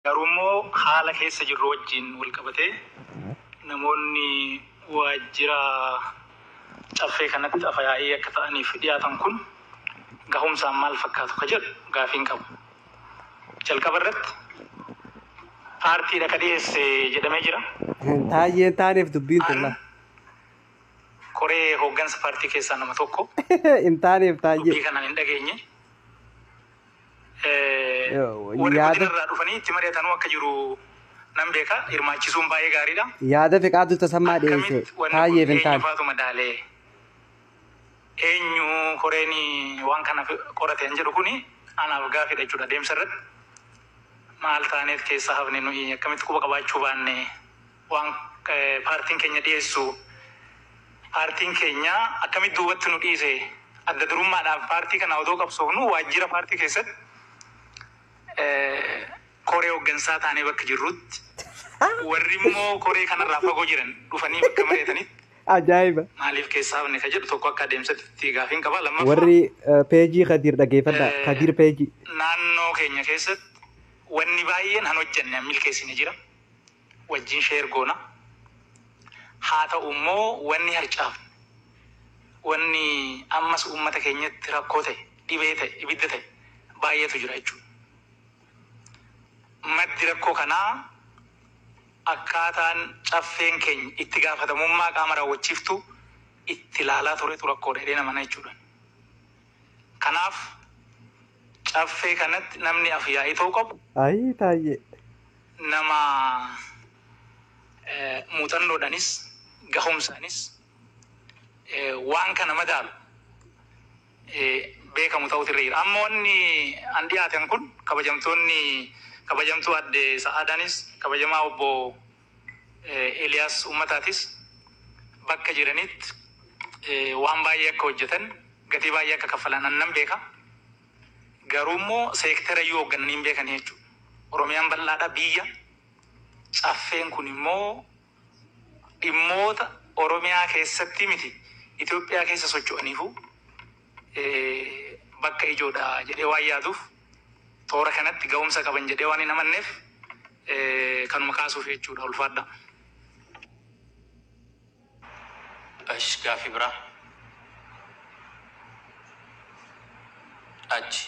Garumo haala keessa jirru wajjin wal qabatee namoonni waajjira caffee kanatti afyaa'ii akka ta'aniif dhiyaatan kun gahumsaan maal fakkaatu ka jedhu gaafiin qabu. Jalqaba irratti paartii dhaka dhiyeesse jedhamee jira. Taayyeen taaneef dubbiin tulla. Koree hooggansa paartii keessaa nama tokko. In taaneef taayyee. Dubbii kanaan hin dhageenye. Warri guddinarraa dhufanii itti mari'atanuu akka jiru nan beeka. Hirmaachisuun baay'ee gaariidha. Yaada Fiqaaduu Tasammaa dhiyeesse taayyeef hin taane. Eenyu madaalee eenyu koreen waan kana qorateen jedhu kuni anaaf gaafidha jechuudha deemsa irratti. Maal taaneef keessaa hafne nuyi akkamitti quba qabaachuu baanne waan paartiin keenya dhiyeessu paartiin keenya akkamitti duubatti nu dhiise adda durummaadhaaf paartii kana odoo qabsoofnu waajjira paartii keessatti koree hooggansaa taanee bakka jirrutti warri immoo koree kanarraa fagoo jiran dhufanii bakka mari'atanitti ajaa'iba. Maaliif keessaa hafne ka jedhu tokko akka adeemsatti gaafiin qaba. Lammaffaa warri peejii Kadir dhaggeeffadha. Kadir peejii. Naannoo keenya keessatti wanni baay'een han hojjenne milkeessine jira. Wajjin sheer goona. Haa ta'u immoo wanni harcaafne wanni ammas uummata keenyatti rakkoo ta'e dhibee ta'e ibidda ta'e baay'eetu jira jechuudha. Maddi rakkoo kanaa akkaataan caffeen keenya itti gaafatamummaa qaama raawwachiiftu itti ilaalaa turetu rakkoodha jedhee nama jechuudha. Kanaaf caffee kanatti namni afyaa'ii ta'uu qabu. Ayi taayyee. Nama muuxannoodhaanis gahumsaanis waan kana madaalu beekamu ta'utu irra jira. Amma wanni an dhiyaaten kun kabajamtuu adde Sa'aadaanis kabajamaa obbo Eliyaas Ummataatis bakka jiranitti waan baay'ee akka hojjetan gatii baay'ee akka kaffalan nan beeka. Garuu immoo seektara yoo hooggananii hin beekan jechuudha. Oromiyaan bal'aadha biyya. Caffeen kun immoo dhimmoota Oromiyaa keessatti miti Itoophiyaa keessa socho'aniifu bakka ijoodha jedhee waan yaaduuf toora kanatti ga'umsa qaban jedhee waan hin amanneef kanuma kaasuuf jechuudha ulfaadha. Gaaffii biraa. Achi.